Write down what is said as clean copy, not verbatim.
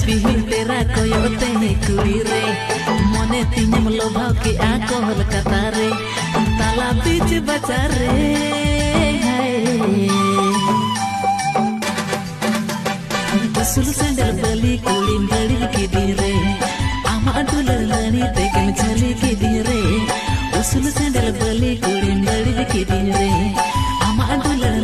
बिहिन तेरा कोयोते है कुड़ी रे मने तिनम लोभाव के आकोहल कतारे ताला बीच बचा रे उसल सैंडल बली कुड़ी बड़ी की दी रे आमा दुलर लनी तेगन चली की दी रे उसल सैंडल बली कुड़ी बड़ी की दी रे आमा दुलर